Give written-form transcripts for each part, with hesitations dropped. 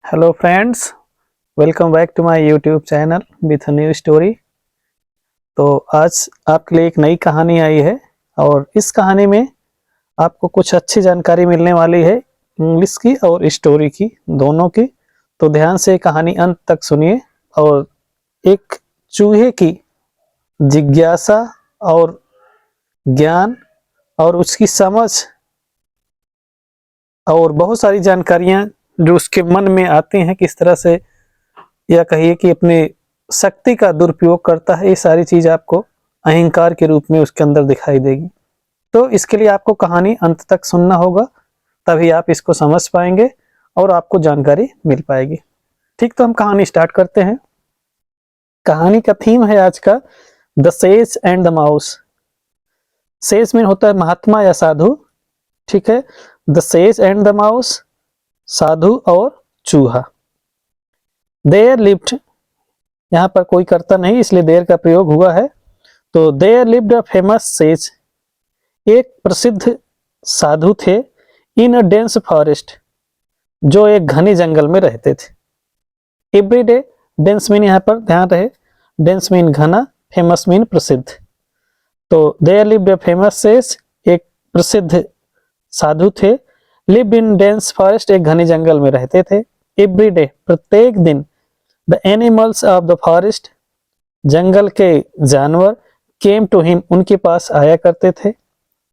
Hello friends, welcome back to my YouTube channel with new story. तो आज आपके लिए एक नई कहानी आई है और इस कहानी में आपको कुछ अच्छी जानकारी मिलने वाली है, इंग्लिश की और स्टोरी की, दोनों की। तो ध्यान से कहानी अंत तक सुनिए और एक चूहे की जिज्ञासा और ज्ञान और उसकी समझ और बहुत सारी जानकारियां जो उसके मन में आती हैं, किस तरह से या कहिए कि अपने शक्ति का दुरुपयोग करता है, ये सारी चीज आपको अहंकार के रूप में उसके अंदर दिखाई देगी। तो इसके लिए आपको कहानी अंत तक सुनना होगा, तभी आप इसको समझ पाएंगे और आपको जानकारी मिल पाएगी। ठीक, तो हम कहानी स्टार्ट करते हैं। कहानी का थीम है आज का the sage and the mouse. Sage में होता है महात्मा या साधु, ठीक है। The sage and the mouse, साधु और चूहा। देयर लिव्ड, यहाँ पर कोई करता नहीं इसलिए देयर का प्रयोग हुआ है। तो there lived a famous sage, एक प्रसिद्ध साधु थे। इन अ डेंस फॉरेस्ट, जो एक घने जंगल में रहते थे। एवरी डे, डेंस मीन यहाँ पर ध्यान रहे, डेंस मीन घना, फेमस मीन प्रसिद्ध। तो there lived a famous sage, एक प्रसिद्ध साधु थे। लिव्ड इन डेंस फॉरेस्ट, एक घने जंगल में रहते थे। एवरी डे, प्रत्येक दिन। The animals of the forest, जंगल के जानवर। केम टू हिम, उनके पास आया करते थे।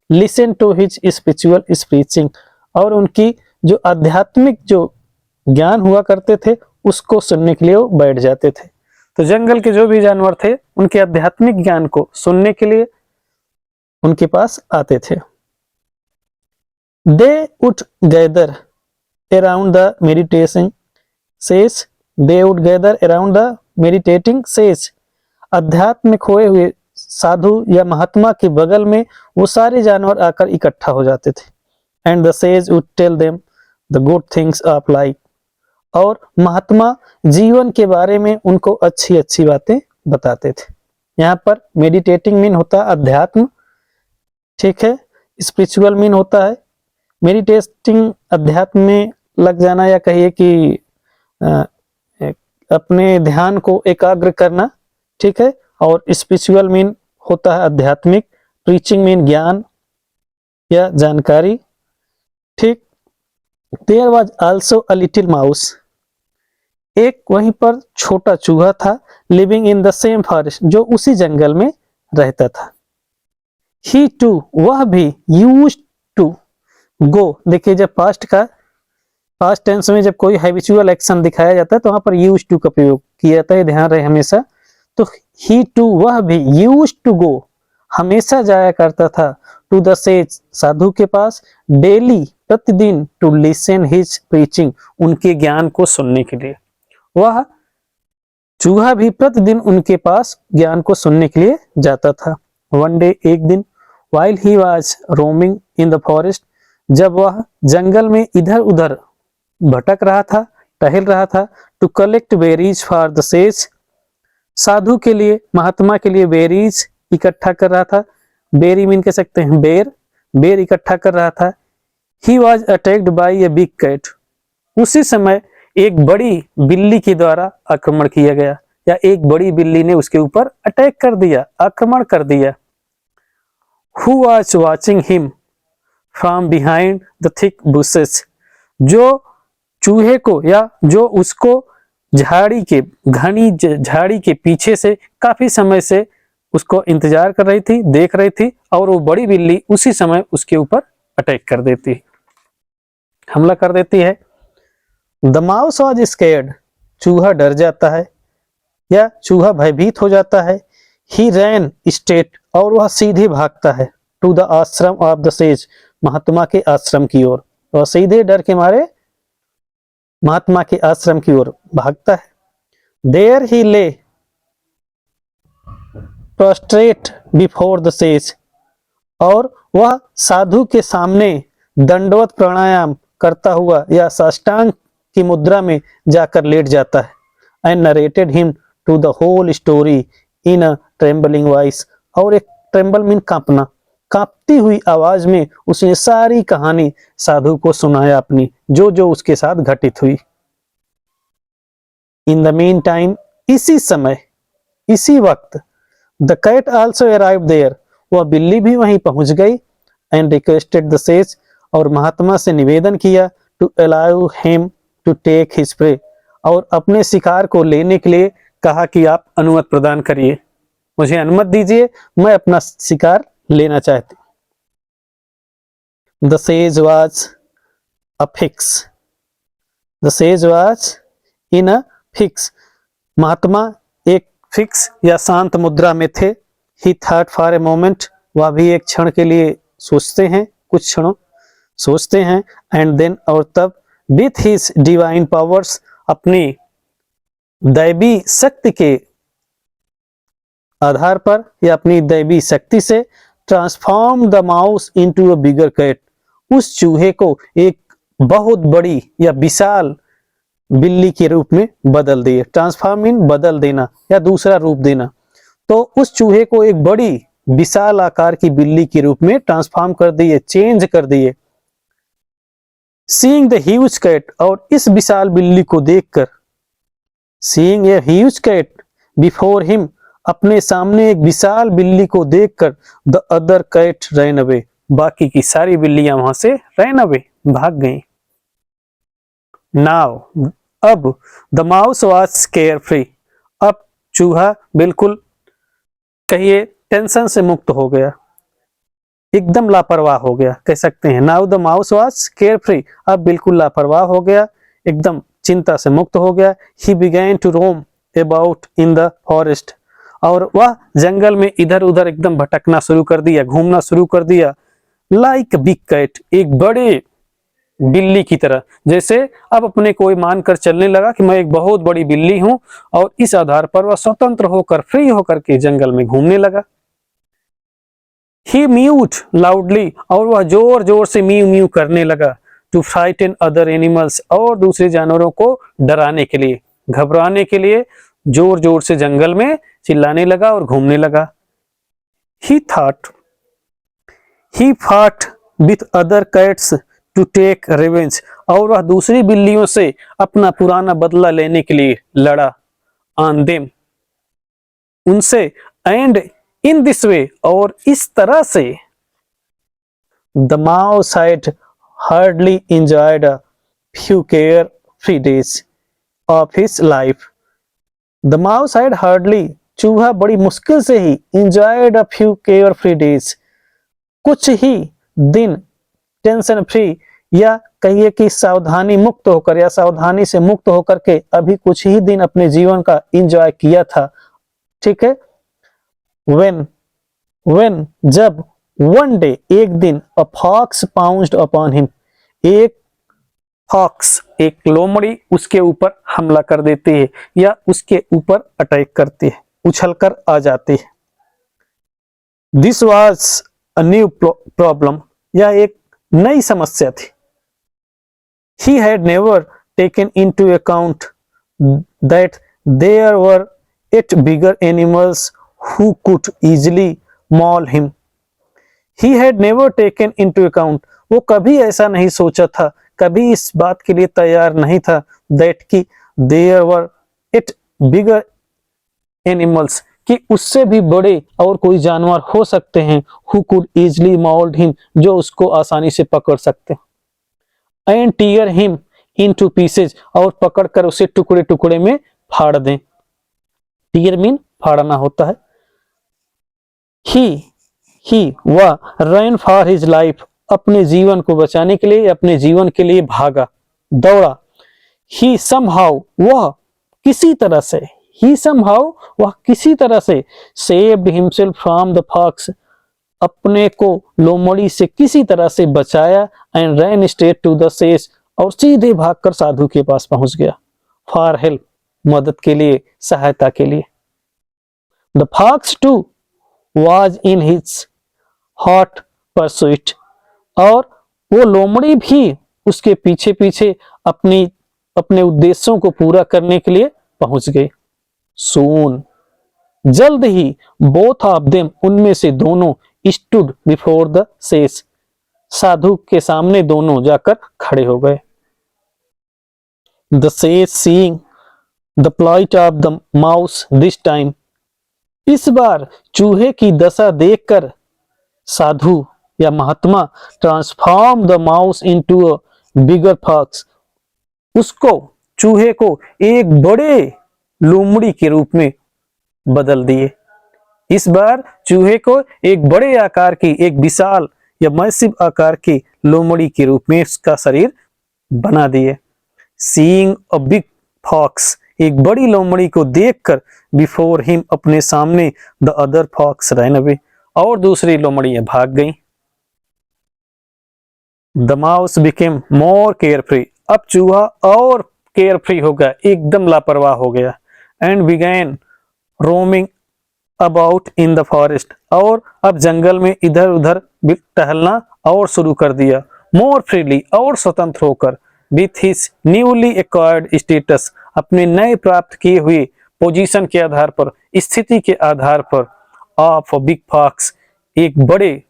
Listen to his spiritual speeching, और उनकी जो आध्यात्मिक जो ज्ञान हुआ करते थे उसको सुनने के लिए वो बैठ जाते थे। तो जंगल के जो भी जानवर थे उनके आध्यात्मिक ज्ञान को सुनने के लिए उनके पास आते थे। They would gather around the meditation says, they would gather around the meditating says, अध्यात्म में खोए हुए साधु या महात्मा के बगल में वो सारे जानवर आकर इकट्ठा हो जाते थे। And the sage would tell them the good things of life, और महात्मा जीवन के बारे में उनको अच्छी अच्छी बातें बताते थे। यहाँ पर मेडिटेटिंग मीन होता है अध्यात्म, ठीक है। स्पिरिचुअल मीन होता है मेडिटेटिंग, अध्यात्म में लग जाना या कहिए कि अपने ध्यान को एकाग्र करना, ठीक है। और स्पिरिचुअल मीन होता है आध्यात्मिक, प्रीचिंग मीन ज्ञान या जानकारी, ठीक। There was also a little mouse, एक वहीं पर छोटा चूहा था। Living in the same forest, जो उसी जंगल में रहता था। ही टू, वह भी। यूज्ड टू गो, देखिए जब पास्ट टेंस में जब कोई हैबिचुअल एक्शन दिखाया जाता है तो वहां पर यूज्ड टू का प्रयोग किया जाता है, ध्यान रहे हमेशा। तो ही टू, वह भी। यूज्ड टू गो, हमेशा जाया करता था। टू द सेज, साधु के पास। डेली, प्रतिदिन। टू लिसन हिज प्रीचिंग, उनके ज्ञान को सुनने के लिए। वह चूहा भी प्रतिदिन उनके पास ज्ञान को सुनने के लिए जाता था। वन डे, एक दिन। while he was roaming in the forest, जब वह जंगल में इधर उधर भटक रहा था, टहल रहा था। To collect berries for the sage, साधु के लिए, महात्मा के लिए बेरीज इकट्ठा कर रहा था। बेरी मीन कह सकते हैं बेर, बेर इकट्ठा कर रहा था। He was attacked by a big cat, उसी समय एक बड़ी बिल्ली के द्वारा आक्रमण किया गया, या एक बड़ी बिल्ली ने उसके ऊपर अटैक कर दिया, आक्रमण कर दिया। Who was watching him from behind the thick bushes, जो चूहे को या जो उसको झाड़ी के, घनी झाड़ी के पीछे से काफी समय से उसको इंतजार कर रही थी, देख रही थी, और वो बड़ी बिल्ली उसी समय उसके ऊपर अटैक कर देती, हमला कर देती है। The mouse was scared, चूहा डर जाता है या चूहा भयभीत हो जाता है। He ran straight, और वह सीधे भागता है। To the ashram of the sage, महात्मा के आश्रम की ओर। वह सीधे डर के मारे महात्मा के आश्रम की ओर भागता है। देयर ही ले प्रोस्ट्रेट बिफोर द सेज, और वह साधु के सामने दंडवत प्राणायाम करता हुआ या साष्टांग की मुद्रा में जाकर लेट जाता है। And narrated him to the whole story in a trembling voice, और एक ट्रेम्बल मीन कांपना, कांपती हुई आवाज में उसने सारी कहानी साधु को सुनाया अपनी, जो जो उसके साथ घटित हुई। इन द मीन टाइम, इसी समय, इसी वक्त, the cat also arrived there, वह बिल्ली भी वहीं पहुंच गई, एंड रिक्वेस्टेड द सेज, और महात्मा से निवेदन किया, to allow him to take his prey, और अपने शिकार को लेने के लिए कहा कि आप अनुमति प्रदान करिए, मुझे अनुमति दीजिए, मैं अपना शिकार लेना चाहती। The sage was a fix, the sage was in a fix, महात्मा एक फिक्स या शांत मुद्रा में थे। He thought for a moment, वह भी एक क्षण के लिए सोचते हैं, कुछ क्षणों सोचते हैं, एंड देन, और तब, विथ हिज डिवाइन पावर्स, अपनी दैवी शक्ति के आधार पर या अपनी दैवी शक्ति से, transform the mouse into a bigger cat, उस चूहे को एक बहुत बड़ी या विशाल बिल्ली के रूप में बदल दिए। ट्रांसफॉर्म इन बदल देना या दूसरा रूप देना, तो उस चूहे को एक बड़ी विशाल आकार की बिल्ली के रूप में ट्रांसफॉर्म कर दिए, चेंज कर दिए। सीइंग द ह्यूज कैट, और इस विशाल बिल्ली को देखकर, seeing a huge cat before him, अपने सामने एक विशाल बिल्ली को देखकर, the other cat ran away, बाकी की सारी बिल्लियां वहां से रैन अवे, भाग गईं। नाउ, अब, the mouse was care free, अब चूहा बिल्कुल कहिए टेंशन से मुक्त हो गया, एकदम लापरवाह हो गया, कह सकते हैं। Now the mouse was care free, अब बिल्कुल लापरवाह हो गया, एकदम चिंता से मुक्त हो गया। He began to roam about in the forest, और वह जंगल में इधर उधर एकदम भटकना शुरू कर दिया, घूमना शुरू कर दिया। लाइक बिग कैट, एक बड़े बिल्ली की तरह, जैसे अब अपने कोई मानकर चलने लगा कि मैं एक बहुत बड़ी बिल्ली हूं, और इस आधार पर वह स्वतंत्र होकर, फ्री होकर के जंगल में घूमने लगा। ही म्यूट लाउडली, और वह जोर जोर से म्यू म्यू करने लगा, टू फ्राइटन अदर एनिमल्स, और दूसरे जानवरों को डराने के लिए, घबराने के लिए जोर जोर से जंगल में चिल्लाने लगा और घूमने लगा। He fought with other cats to take revenge, और वह दूसरी बिल्लियों से अपना पुराना बदला लेने के लिए लड़ा, ऑन देम, उनसे, एंड इन दिस वे, और इस तरह से, the mouse had hardly enjoyed a few carefree days of his life, the mouse had hardly, चूहा बड़ी मुश्किल से ही, enjoyed a few carefree days, कुछ ही दिन टेंशन फ्री, या कहिए कि सावधानी मुक्त होकर या सावधानी से मुक्त होकर के अभी कुछ ही दिन अपने जीवन का एंजॉय किया था, ठीक है। when जब, वन डे, एक दिन, a fox pounced upon him, एक फॉक्स, एक लोमड़ी उसके ऊपर हमला कर देती है या उसके ऊपर अटैक करती है, उछलकर आ जाती है। This was a new problem, यह एक नई समस्या थी। He had never taken into account that there were 8 bigger animals who could easily maul him. He had never taken into account, वो कभी ऐसा नहीं सोचा था, कभी इस बात के लिए तैयार नहीं था, that कि there were 8 bigger animals, कि उससे भी बड़े और कोई जानवर हो सकते हैं, who could easily maul him, जो उसको आसानी से पकड़ सकते हैं, and tear him into pieces, और पकड़कर उसे टुकड़े टुकड़े में फाड़ दें। tear मीन फाड़ना होता है। he वह ran for his life, अपने जीवन को बचाने के लिए, अपने जीवन के लिए भागा, दौड़ा। he somehow वह किसी तरह से, he somehow वह किसी तरह से, saved himself from the fox, अपने को लोमड़ी से किसी तरह से बचाया, and ran straight to the sage, और सीधे भागकर साधु के पास पहुंच गया, फॉर हेल्प, मदद के लिए, सहायता के लिए। The fox too was in his hot pursuit, और वो लोमड़ी भी उसके पीछे पीछे अपने उद्देश्यों को पूरा करने के लिए पहुंच गए। सून, जल्द ही, बोथ ऑफ देम, उनमें से दोनों, स्टूड बिफोर द सेज, साधु के सामने दोनों जाकर खड़े हो गए। The sage seeing the plight of the mouse this time. इस बार चूहे की दशा देखकर साधु या महात्मा transform the mouse into a bigger fox, उसको चूहे को एक बड़े लोमड़ी के रूप में बदल दिए। इस बार चूहे को एक बड़े आकार की, एक विशाल या मैसिव आकार की लोमड़ी के रूप में उसका शरीर बना दिए। सीइंग अ बिग फॉक्स, एक बड़ी लोमड़ी को देखकर, बिफोर हिम, अपने सामने, the other fox ran away, और दूसरी लोमड़ियां भाग गईं। The mouse became more carefree, अब चूहा और केयरफ्री हो गया, एकदम लापरवाह हो गया। And began roaming about in the forest, और अब जंगल में इधर उधर टहलना और शुरू कर दिया। मोर फ्रीली, और स्वतंत्र होकर। With his newly acquired status, अपने नए प्राप्त किए हुए पोजीशन के आधार पर, स्थिति के आधार पर, ऑफ अ बिग फॉक्स, एक बड़े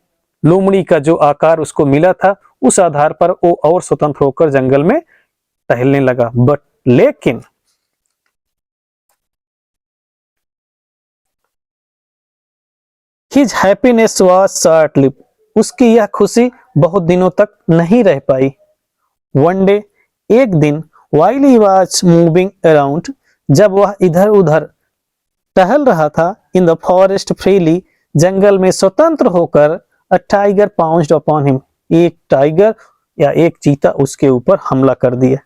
लोमड़ी का जो आकार उसको मिला था, उस आधार पर वो और स्वतंत्र होकर जंगल में टहलने लगा। बट लेकिन his happiness was short live, उसकी यह खुशी बहुत दिनों तक नहीं रह पाई। वन डे, एक दिन, while he was moving around, जब वह इधर उधर टहल रहा था, इन द फॉरेस्ट फ्रीली, जंगल में स्वतंत्र होकर, a tiger pounced upon him, एक टाइगर या एक चीता उसके ऊपर हमला कर दिया।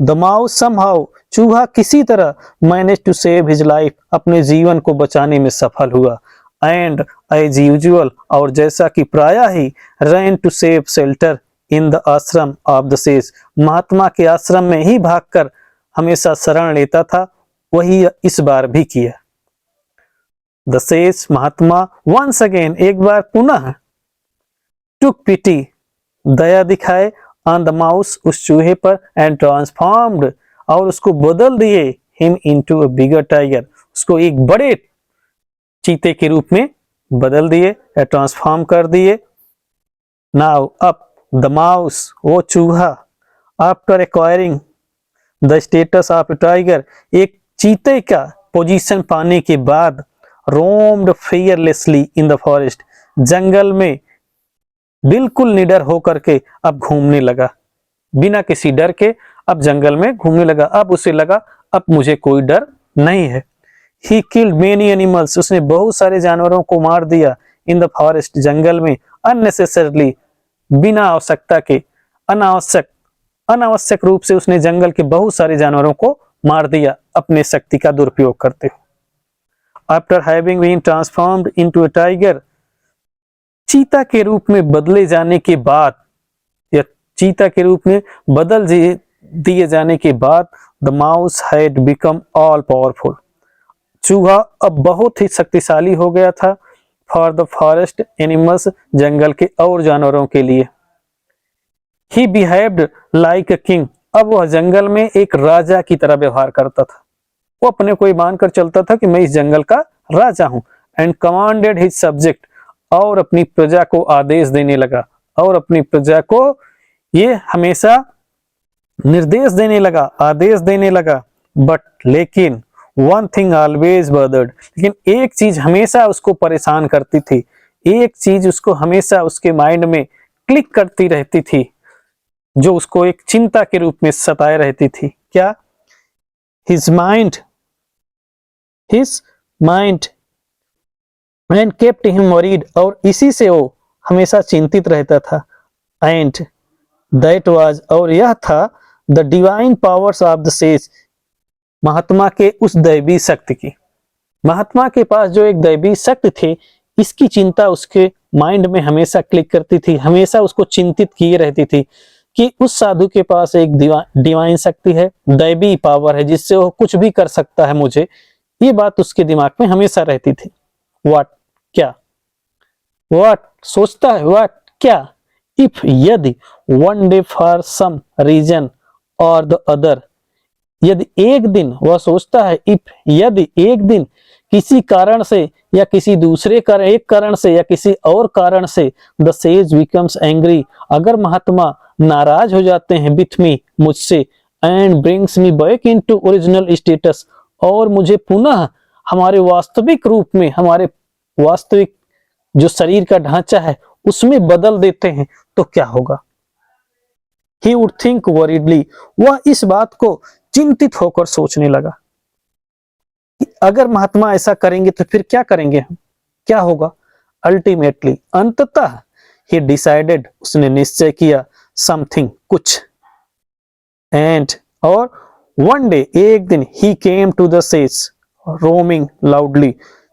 द माउस समहाउ, चूहा किसी तरह, manage to save his life, अपने जीवन को बचाने में सफल हुआ। एंड एज यूजुअल, और जैसा कि प्रायः ही, ran to save shelter in the ashram of the sage, महात्मा के आश्रम में ही भागकर हमेशा शरण लेता था, वही इस बार भी किया। द सेज, महात्मा, वंस अगेन, एक बार पुनः, टुक पिटी, दया दिखाए, ऑन द माउस, उस चूहे पर, एंड ट्रांसफॉर्म्ड, और उसको बदल दिए, him into a bigger tiger, उसको एक बड़े चीते के रूप में बदल दिए या ट्रांसफॉर्म कर दिए। नाउ अब द माउस, वो चूहा, after acquiring the status of tiger, एक चीते का पोजीशन पाने के बाद, roamed fearlessly in the forest, जंगल में बिल्कुल निडर होकर के अब घूमने लगा, बिना किसी डर के अब जंगल में घूमने लगा। अब उसे लगा अब मुझे कोई डर नहीं है। ही किल्ड मेनी एनिमल्स, उसने बहुत सारे जानवरों को मार दिया, इन द फॉरेस्ट, जंगल में, अननेसेसरली, बिना आवश्यकता के, अनावश्यक रूप से उसने जंगल के बहुत सारे जानवरों को मार दिया अपने शक्ति का दुरुपयोग करते हुए। After having been transformed into a tiger, चीता के रूप में बदले जाने के बाद, या चीता के रूप में बदल दिए जाने के बाद, the mouse had become all powerful, चूहा अब बहुत ही शक्तिशाली हो गया था, फॉर द फॉरेस्ट एनिमल्स, जंगल के और जानवरों के लिए। ही बिहेव्ड लाइक अ किंग, अब वह जंगल में एक राजा की तरह व्यवहार करता था, वो अपने को मानकर चलता था कि मैं इस जंगल का राजा हूं। एंड कमांडेड हिज सब्जेक्ट, और अपनी प्रजा को आदेश देने लगा, और अपनी प्रजा को ये हमेशा निर्देश देने लगा, आदेश देने लगा। बट लेकिन वन थिंग ऑलवेज बर्डर्ड, लेकिन एक चीज हमेशा उसको परेशान करती थी, एक चीज उसको हमेशा उसके माइंड में क्लिक करती रहती थी, जो उसको एक चिंता के रूप में सताए रहती थी। क्या? His mind and kept him worried, और इसी से वो हमेशा चिंतित रहता था। एंड दैट वाज, और यह था, the divine powers of the sage, महात्मा के उस दैवी शक्ति की, महात्मा के पास जो एक दैवी शक्ति थी, इसकी चिंता उसके माइंड में हमेशा क्लिक करती थी, हमेशा उसको चिंतित किए रहती थी कि उस साधु के पास एक डिवाइन शक्ति है, दैवी पावर है, जिससे वो कुछ भी कर सकता है मुझे, ये बात उसके दिमाग में हमेशा रहती थी। व्हाट, क्या? व्हाट, सोचता है, व्हाट, क्या? इफ, यदि, one day for some reason or the other, यदि एक दिन, वह सोचता है, इफ, यदि एक दिन, किसी कारण से या किसी दूसरे कारण, एक कारण से या किसी और कारण से, द सेज बिकम्स एंग्री, अगर महात्मा नाराज हो जाते हैं, विथ मी, मुझसे, and brings me back into original status, और मुझे पुनः हमारे वास्तविक रूप में, हमारे वास्तविक जो शरीर का ढांचा है उसमें बदल देते हैं, तो क्या होगा? He would think worriedly, वह इस बात को चिंतित होकर सोचने लगा कि अगर महात्मा ऐसा करेंगे तो फिर क्या करेंगे हम, क्या होगा? अल्टीमेटली, अंततः he decided, उसने निश्चय किया, something, कुछ, and, और one day, एक दिन, he came to the sage, roaming loudly,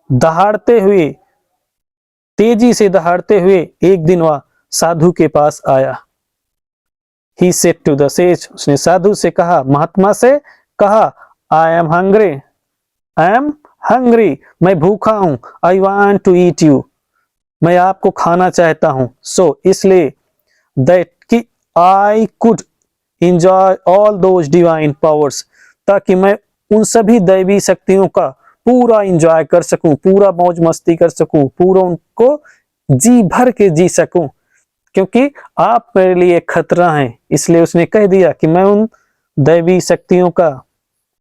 दहाड़ते हुए, तेजी से दहाड़ते हुए एक दिन वह साधु के पास आया। He said to the sage, उसने साधु से कहा, महात्मा से कहा, I am hungry, मैं भूखा हूं, I want to eat you, मैं आपको खाना चाहता हूं, so इसलिए, that कि I could enjoy all those divine powers, ताकि मैं उन सभी दैवी शक्तियों का पूरा इंजॉय कर सकूं, पूरा मौज मस्ती कर सकूं, पूरा उनको जी भर के जी सकूं, क्योंकि आप मेरे लिए खतरा हैं। इसलिए उसने कह दिया कि मैं उन दैवी शक्तियों का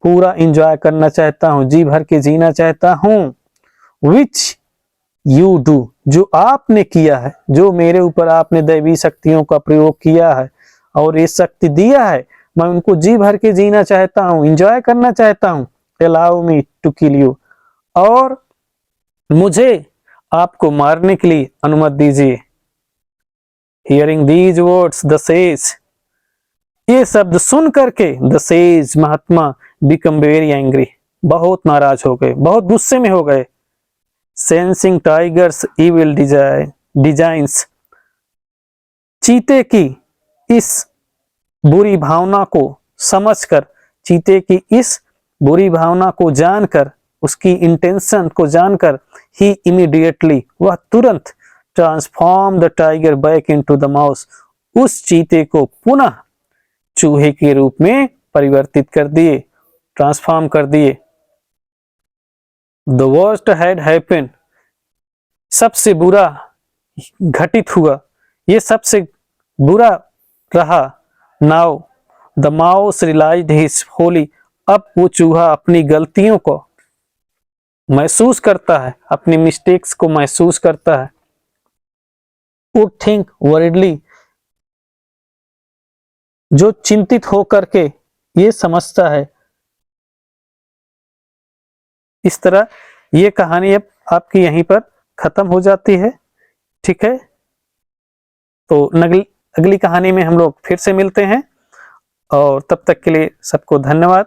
पूरा इंजॉय करना चाहता हूं, जी भर के जीना चाहता हूं। विच यू डू, जो आपने किया है, जो मेरे ऊपर आपने दैवी शक्तियों का प्रयोग किया है और ये शक्ति दिया है, मैं उनको जी भर के जीना चाहता हूं, इंजॉय करना चाहता हूं। Allow me to kill you, और मुझे आपको मारने के लिए अनुमति दीजिए। Hearing these words, the sage, ये शब्द सुन करके the sage, Mahatma, become very angry, बहुत नाराज हो गए, बहुत गुस्से में हो गए। Sensing tiger's evil designs, चीते की इस बुरी भावना को समझकर, चीते की इस बुरी भावना को जानकर, उसकी इंटेंशन को जानकर, ही इमीडिएटली, वह तुरंत, transform the tiger back into the mouse, उस चीते को पुनः चूहे के रूप में परिवर्तित कर दिए, ट्रांसफॉर्म कर दिए। द वर्स्ट हैड हैपेंड, सबसे बुरा घटित हुआ, ये सबसे बुरा रहा। Now the mouse realized his folly, अब वो चूहा अपनी गलतियों को महसूस करता है, अपनी मिस्टेक्स को महसूस करता है। वुड थिंक वरीडली, जो चिंतित हो करके ये समझता है। इस तरह ये कहानी अब आपकी यहीं पर खत्म हो जाती है। ठीक है, तो अगली कहानी में हम लोग फिर से मिलते हैं, और तब तक के लिए सबको धन्यवाद।